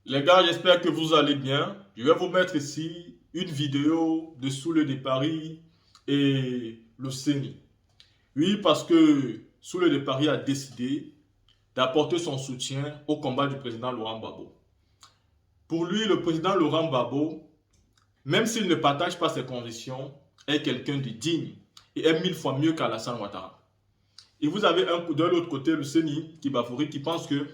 Les gars, j'espère que vous allez bien. Je vais vous mettre ici une vidéo de Soule de Paris et le CENI. Oui, parce que Soule de Paris a décidé d'apporter son soutien au combat du président Laurent Gbagbo. Pour lui, le président Laurent Gbagbo, même s'il ne partage pas ses convictions, est quelqu'un de digne et est mille fois mieux qu'Alassane Ouattara. Et vous avez de l'autre côté le CENI qui pense que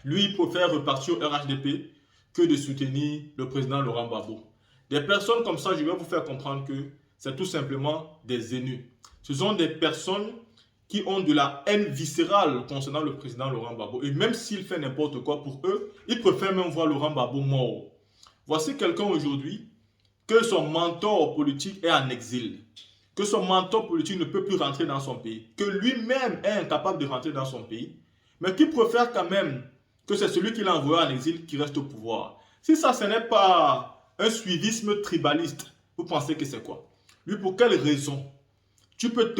lui, il préfère repartir au RHDP que de soutenir le président Laurent Gbagbo. Des personnes comme ça, je vais vous faire comprendre que c'est tout simplement des haineux. Ce sont des personnes qui ont de la haine viscérale concernant le président Laurent Gbagbo. Et même s'il fait n'importe quoi pour eux, ils préfèrent même voir Laurent Gbagbo mort. Voici quelqu'un aujourd'hui que son mentor politique est en exil, que son mentor politique ne peut plus rentrer dans son pays, que lui-même est incapable de rentrer dans son pays, mais qui préfère quand même que c'est celui qui l'a envoyé en exil qui reste au pouvoir. Si ça, ce n'est pas un suivisme tribaliste, vous pensez que c'est quoi? Lui, pour quelle raison? Tu peux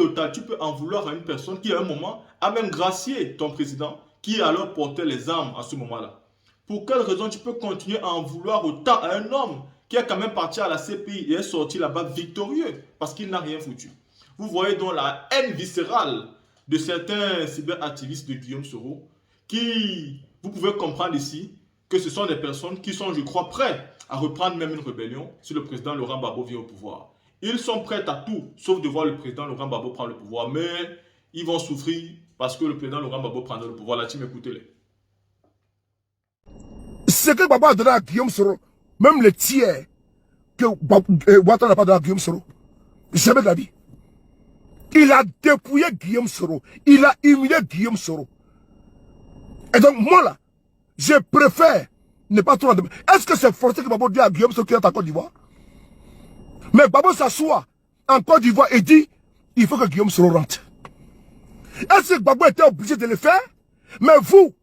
en vouloir à une personne qui, à un moment, a même gracié ton président, qui alors portait les armes à ce moment-là. Pour quelle raison tu peux continuer à en vouloir autant à un homme qui est quand même parti à la CPI et est sorti là-bas victorieux parce qu'il n'a rien foutu? Vous voyez donc la haine viscérale de certains cyberactivistes de Guillaume Soro qui, vous pouvez comprendre ici, que ce sont des personnes qui sont, je crois, prêtes à reprendre même une rébellion si le président Laurent Gbagbo vient au pouvoir. Ils sont prêts à tout, sauf de voir le président Laurent Gbagbo prendre le pouvoir. Mais ils vont souffrir parce que le président Laurent Gbagbo prendra le pouvoir. La team, écoutez-les. Ce que Gbagbo a donné à Guillaume Soro, même le tiers que Ouattara n'a pas donné à Guillaume Soro, jamais de la vie. Il a dépouillé Guillaume Soro. Il a humilié Guillaume Soro. Et donc, moi là, je préfère ne pas trop en demander. Est-ce que c'est forcé que Gbagbo dit à Guillaume Soro qu'il est en Côte d'Ivoire? Mais Gbagbo s'assoit en Côte d'Ivoire et dit il faut que Guillaume Soro rentre. Est-ce que Gbagbo était obligé de le faire? Mais vous,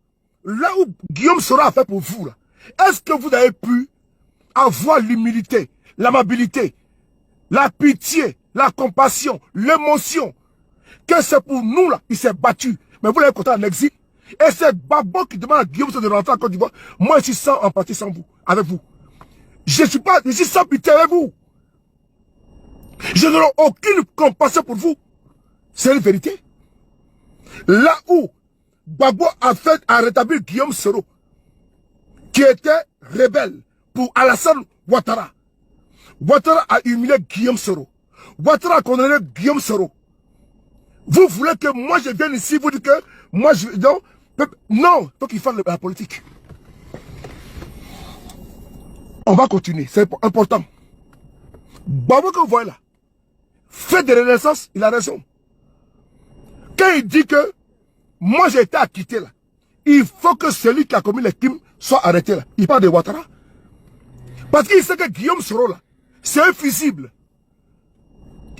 là où Guillaume Soro a fait pour vous, là, est-ce que vous avez pu avoir l'humilité, l'amabilité, la pitié, la compassion, l'émotion, que c'est pour nous là, il s'est battu. Mais vous l'avez compté en exil. Et c'est Gbagbo qui demande à Guillaume Soro de rentrer en Côte d'Ivoire. Moi, je suis sans empathie sans vous, avec vous. Je suis sans pitié avec vous. Je n'aurai aucune compassion pour vous. C'est une vérité. Là où Gbagbo a rétabli Guillaume Soro, qui était rebelle pour Alassane Ouattara. Ouattara a humilié Guillaume Soro. Ouattara a condamné Guillaume Soro. Vous voulez que moi je vienne ici, vous dites que moi je... Non, il faut qu'il fasse la politique. On va continuer, c'est important. Gbagbo que vous voyez là, fait de renaissance, il a raison. Quand il dit que moi j'ai été acquitté là, il faut que celui qui a commis les crimes soit arrêté là. Il parle de Ouattara. Parce qu'il sait que Guillaume Soro là, c'est infusible.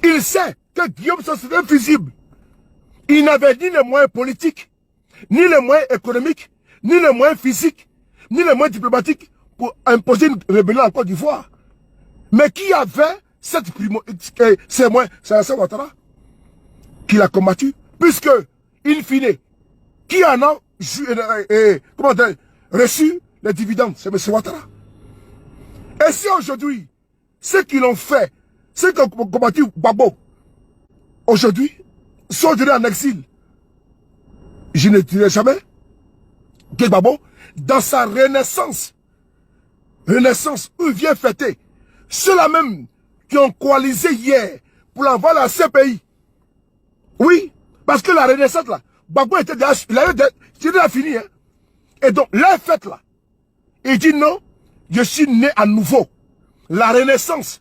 Il sait que Guillaume Soro c'est infusible. Il n'avait ni les moyens politiques, ni les moyens économiques, ni les moyens physiques, ni les moyens diplomatiques pour imposer une rébellion en Côte d'Ivoire. Mais qui avait ces moyens? C'est Alassane Ouattara qui l'a combattu. Puisque, in fine, qui en a reçu les dividendes? C'est M. Ouattara. Et si aujourd'hui, ceux qui l'ont fait, ceux qui ont combattu Gbagbo, aujourd'hui, sont aujourd'hui en exil, je ne dirai jamais que Gbagbo, dans sa renaissance où il vient fêter, ceux-là même qui ont coalisé hier pour l'envoi de la CPI. Oui, parce que la renaissance là, Gbagbo était déjà, il a fini. Hein? Et donc, la fête là, il dit non, je suis né à nouveau. La renaissance.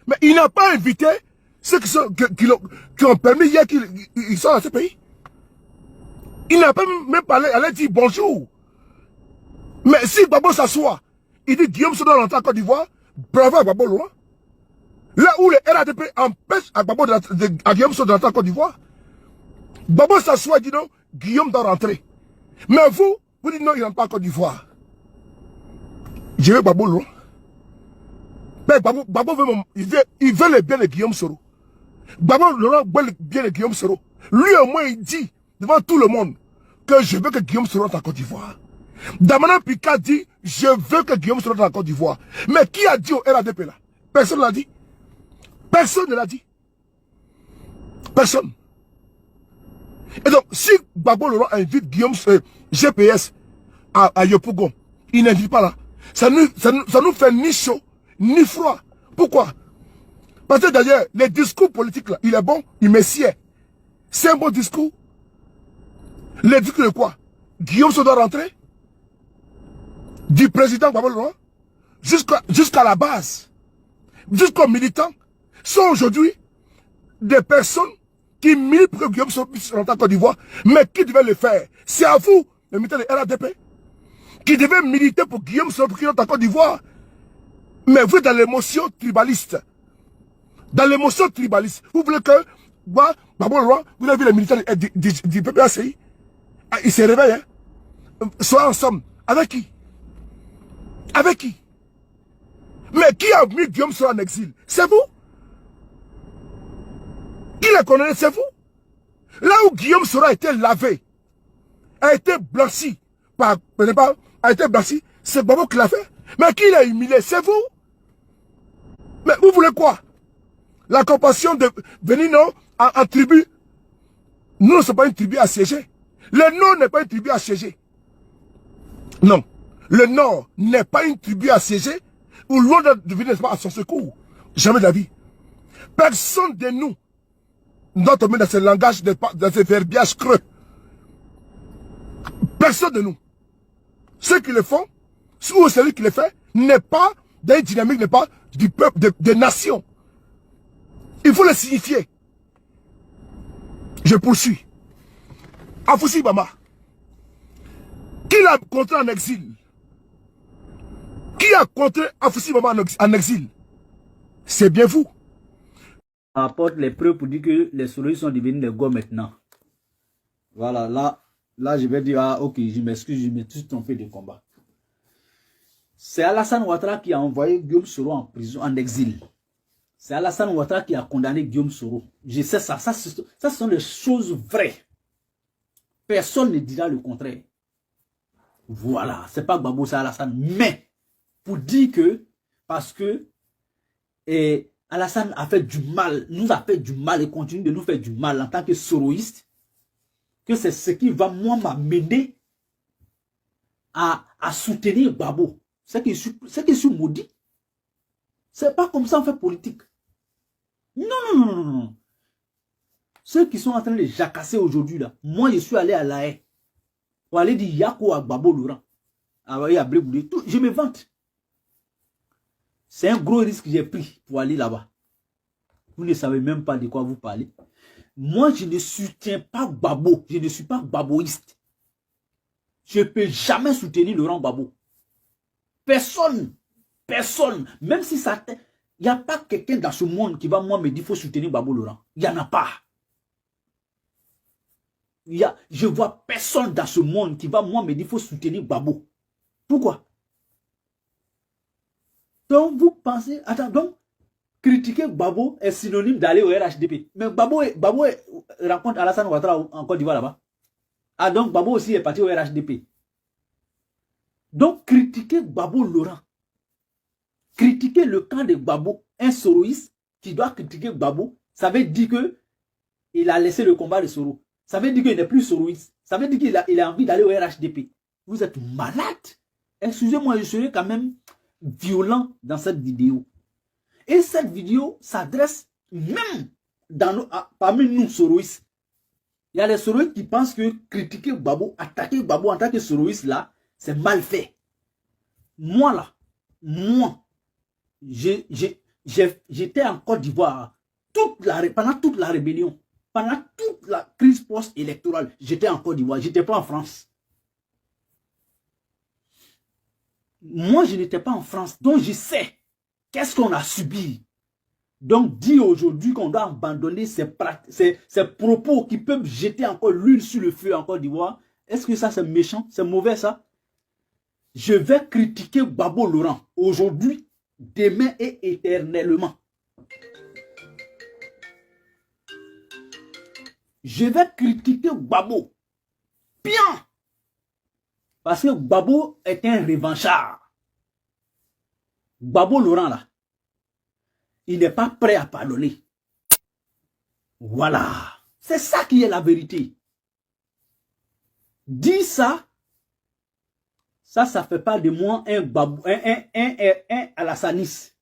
Mais il n'a pas invité ceux qui ont permis hier qu'ils soient dans ce pays. Il n'a pas même parlé, elle a dit bonjour. Mais si Gbagbo s'assoit, il dit Guillaume Soro doit rentrer en Côte d'Ivoire, bravo à Gbagbo loin. Là où le RADP empêche à Guillaume Soro de rentrer en Côte d'Ivoire, Gbagbo s'assoit et dit non, Guillaume doit rentrer. Mais vous dites non, il ne rentre pas en Côte d'Ivoire. Je veux Gbagbo loin. Mais Gbagbo veut le bien de Guillaume Soro. Gbagbo veut le bien de Guillaume Soro. Lui au moins il dit devant tout le monde que je veux que Guillaume Soro rentre en Côte d'Ivoire. Damana Pika dit, je veux que Guillaume soit dans la Côte d'Ivoire. Mais qui a dit au RADP là? Personne ne l'a dit. Personne ne l'a dit. Personne. Et donc, si Gbagbo Laurent invite Guillaume GPS à Yopougon, il n'invite pas là. Ça nous fait ni chaud, ni froid. Pourquoi? Parce que d'ailleurs, les discours politiques là, il est bon, il messier. C'est un bon discours. Les discours de quoi? Guillaume se doit rentrer du président Gbagbo Laurent jusqu'à la base, jusqu'aux militants, sont aujourd'hui des personnes qui militent pour que Guillaume soit en Côte d'Ivoire, mais qui devaient le faire? C'est à vous, les militants de RADP, qui devaient militer pour Guillaume soit en Côte d'Ivoire. Mais vous êtes dans l'émotion tribaliste. Dans l'émotion tribaliste. Vous voulez que, vous avez vu les militants du PPACI, ils se réveillent, hein? Soient ensemble. Avec qui? Avec qui? Mais qui a mis Guillaume Soro en exil? C'est vous? Qui le connaît? C'est vous? Là où Guillaume Soro a été lavé, a été blanchi, a été blanchi, c'est Gbagbo qui l'a fait. Mais qui l'a humilié? C'est vous? Mais vous voulez quoi? La compassion de venir non, en tribu. Nous ne sommes pas une tribu assiégée. Le Nord n'est pas une tribu assiégée. Non. Le Nord n'est pas une tribu assiégée ou loin de venir à son secours. Jamais de la vie. Personne de nous doit tomber dans ce langage, dans ce verbiage creux. Personne de nous. Ceux qui le font, ou celui qui le fait, n'est pas dans une dynamique, n'est pas du peuple, des nations. Il faut le signifier. Je poursuis. Afoussi Bama, qui l'a contré en exil? Qui a contré Afoussi Bama en exil? C'est bien vous. Apporte les preuves pour dire que les souris sont devenus des gars maintenant. Voilà, là je vais dire, ah ok, je m'excuse, je me suis trompé de combat. C'est Alassane Ouattara qui a envoyé Guillaume Soro en prison, en exil. C'est Alassane Ouattara qui a condamné Guillaume Soro. Je sais ça, ça ce sont des choses vraies. Personne ne dira le contraire. Voilà, c'est pas Gbagbo, c'est Alassane. Mais, pour dire que, parce que Alassane a fait du mal, nous a fait du mal et continue de nous faire du mal en tant que soroïste, que c'est ce qui va, moi, m'amener à soutenir Gbagbo. C'est que je suis maudit. C'est pas comme ça on fait politique. Non, non, non, non, non. Ceux qui sont en train de jacasser aujourd'hui, là, moi, je suis allé à La Haye pour aller dire Yako à Gbagbo Laurent. Je me vante. C'est un gros risque que j'ai pris pour aller là-bas. Vous ne savez même pas de quoi vous parlez. Moi, je ne soutiens pas Gbagbo. Je ne suis pas gbaboïste. Je ne peux jamais soutenir Laurent Gbagbo. Personne. Personne. Même si ça... Il n'y a pas quelqu'un dans ce monde qui va moi me dire qu'il faut soutenir Gbagbo Laurent. Il n'y en a pas. Je ne vois personne dans ce monde qui va moi me dire qu'il faut soutenir Gbagbo. Pourquoi? Donc vous pensez... Attends, donc critiquer Gbagbo est synonyme d'aller au RHDP. Mais Gbagbo rencontre Alassane Ouattara en Côte d'Ivoire là-bas. Ah donc Gbagbo aussi est parti au RHDP. Donc critiquer Gbagbo Laurent. Critiquer le camp de Gbagbo, un soroïste qui doit critiquer Gbagbo, ça veut dire que il a laissé le combat de Soro. Ça veut dire qu'il n'est plus soroïste. Ça veut dire qu'il a envie d'aller au RHDP. Vous êtes malade. Excusez-moi, je serai quand même violent dans cette vidéo. Et cette vidéo s'adresse même parmi nous soroïstes. Il y a des soroïstes qui pensent que critiquer Gbagbo, attaquer Gbagbo en tant que soroïste là, c'est mal fait. Moi là, moi, j'étais en Côte d'Ivoire pendant toute la rébellion, pendant toute la crise post-électorale. J'étais en Côte d'Ivoire, j'étais pas en France. Moi, je n'étais pas en France, donc je sais qu'est-ce qu'on a subi. Donc, dire aujourd'hui qu'on doit abandonner ces propos qui peuvent jeter encore l'huile sur le feu en Côte d'Ivoire, est-ce que ça c'est méchant, c'est mauvais ça? Je vais critiquer Gbagbo Laurent aujourd'hui, demain et éternellement. Je vais critiquer Gbagbo. Bien. Parce que Gbagbo est un revanchard. Gbagbo Laurent là, il n'est pas prêt à pardonner. Voilà. C'est ça qui est la vérité. Dis ça, ça fait pas de moi un Gbagbo, un Alassaniste.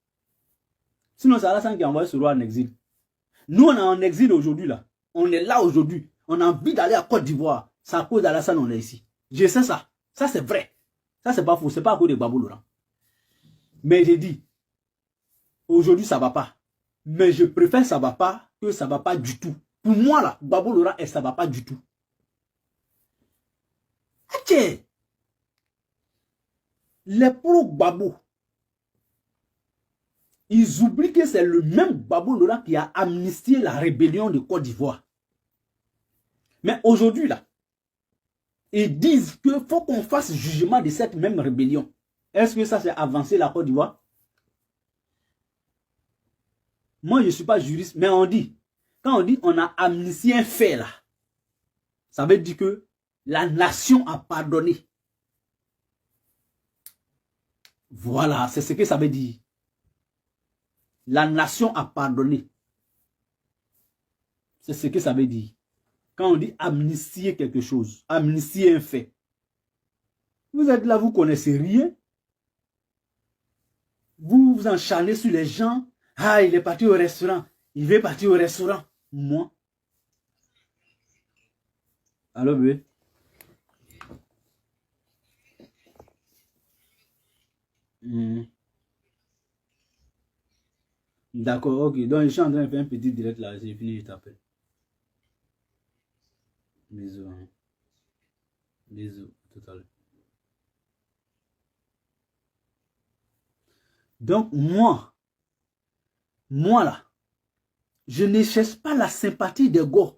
Sinon c'est Alassane qui a envoyé ce roi en exil. Nous on est en exil aujourd'hui là. On est là aujourd'hui. On a envie d'aller à Côte d'Ivoire. C'est à cause d'Alassane on est ici. Je sais ça. Ça c'est vrai. Ça c'est pas faux. C'est pas à cause de Gbagbo Laurent. Mais j'ai dit, aujourd'hui ça va pas. Mais je préfère ça va pas que ça va pas du tout. Pour moi là, Gbagbo Laurent et ça va pas du tout. Ok. Les pro-Gbagbo, ils oublient que c'est le même Gbagbo Laurent qui a amnistié la rébellion de Côte d'Ivoire. Mais aujourd'hui là, ils disent qu'il faut qu'on fasse jugement de cette même rébellion. Est-ce que ça c'est avancer la Côte d'Ivoire? Moi je ne suis pas juriste, mais on dit, quand on dit on a amnistié un fait là, ça veut dire que la nation a pardonné. Voilà, c'est ce que ça veut dire. La nation a pardonné. C'est ce que ça veut dire. Quand on dit amnistier quelque chose, amnistier un fait. Vous êtes là, vous ne connaissez rien. Vous vous encharnez sur les gens. Ah, il est parti au restaurant. Il veut partir au restaurant. Moi. Allô, bébé? D'accord, ok. Donc, je suis en train de faire un petit direct là. J'ai fini, je t'appelle. Bisous. Hein. Bisous. Tout à l'heure. Donc, moi là, je ne cherche pas la sympathie des gars.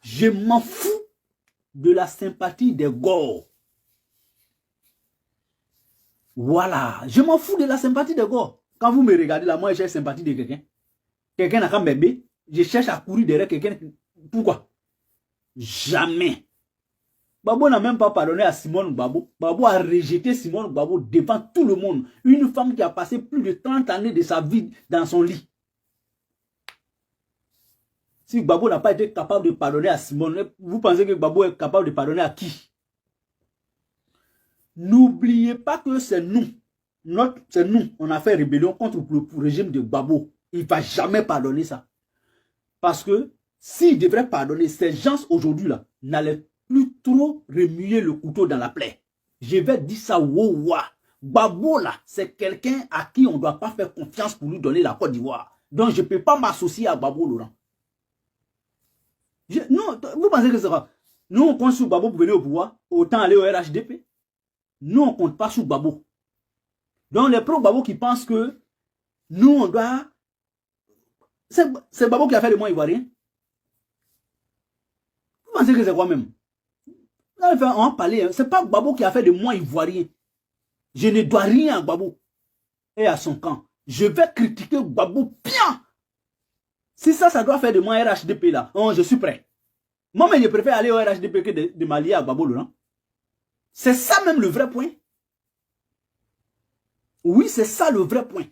Je m'en fous de la sympathie des gars. Voilà, je m'en fous de la sympathie des gars. Quand vous me regardez là, moi je cherche la sympathie de quelqu'un. Quelqu'un n'a qu'un bébé, je cherche à courir derrière quelqu'un. Pourquoi? Jamais. Gbagbo n'a même pas pardonné à Simone Gbagbo. Gbagbo a rejeté Simone Gbagbo devant tout le monde. Une femme qui a passé plus de 30 années de sa vie dans son lit. Si Gbagbo n'a pas été capable de pardonner à Simone, vous pensez que Gbagbo est capable de pardonner à qui? N'oubliez pas que c'est nous. C'est nous. On a fait rébellion contre le régime de Gbagbo. Il ne va jamais pardonner ça. Parce que s'il devrait pardonner, ces gens aujourd'hui là n'allaient plus trop remuer le couteau dans la plaie. Je vais dire ça, wow. Gbagbo là, c'est quelqu'un à qui on ne doit pas faire confiance pour lui donner la Côte d'Ivoire. Donc je ne peux pas m'associer à Gbagbo Laurent. Non, vous pensez que c'est quoi? Nous on compte sur Gbagbo pour venir au pouvoir, autant aller au RHDP. Nous on ne compte pas sur Gbagbo. Donc les pro-Gbagbo qui pensent que nous on doit... C'est Gbagbo qui a fait le moins ivoirien. Vous pensez que c'est quoi même? On va parler, c'est pas Gbagbo qui a fait de moi ivoirien. Je ne dois rien à Gbagbo et à son camp. Je vais critiquer Gbagbo bien. Si ça doit faire de moi RHDP là, oh, je suis prêt. Moi, mais je préfère aller au RHDP que de m'allier à Gbagbo Laurent. C'est ça même le vrai point. Oui, c'est ça le vrai point.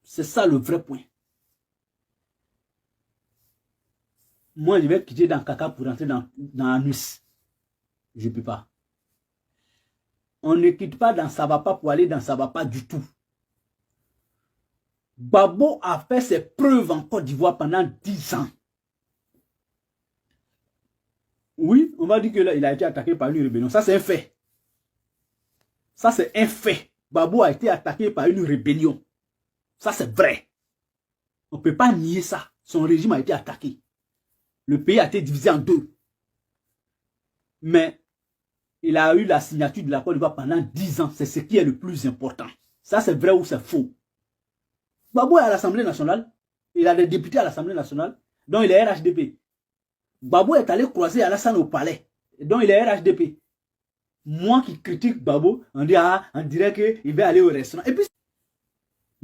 C'est ça le vrai point. Moi, je vais quitter dans caca pour rentrer dans Anus. Je ne peux pas. On ne quitte pas dans ça va pas pour aller dans ça va pas du tout. Gbagbo a fait ses preuves en Côte d'Ivoire pendant 10 ans. Oui, on va dire que là, il a été attaqué par une rébellion. Ça, c'est un fait. Ça, c'est un fait. Gbagbo a été attaqué par une rébellion. Ça, c'est vrai. On ne peut pas nier ça. Son régime a été attaqué. Le pays a été divisé en deux. Mais il a eu la signature de la Côte d'Ivoire pendant 10 ans. C'est ce qui est le plus important. Ça, c'est vrai ou c'est faux. Gbagbo est à l'Assemblée nationale. Il a des députés à l'Assemblée nationale. Donc, il est RHDP. Gbagbo est allé croiser Alassane au palais. Donc, il est RHDP. Moi qui critique Gbagbo, on dit, ah, on dirait qu'il va aller au restaurant. Et puis,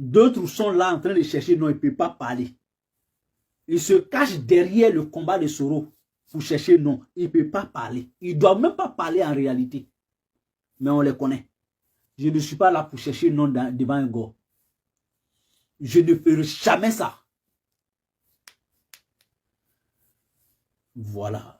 D'autres sont là en train de chercher, non, il ne peut pas parler. Il se cache derrière le combat de Soro pour chercher, non, il ne peut pas parler. Il ne doit même pas parler en réalité. Mais on les connaît. Je ne suis pas là pour chercher non devant un gars. Je ne ferai jamais ça. Voilà.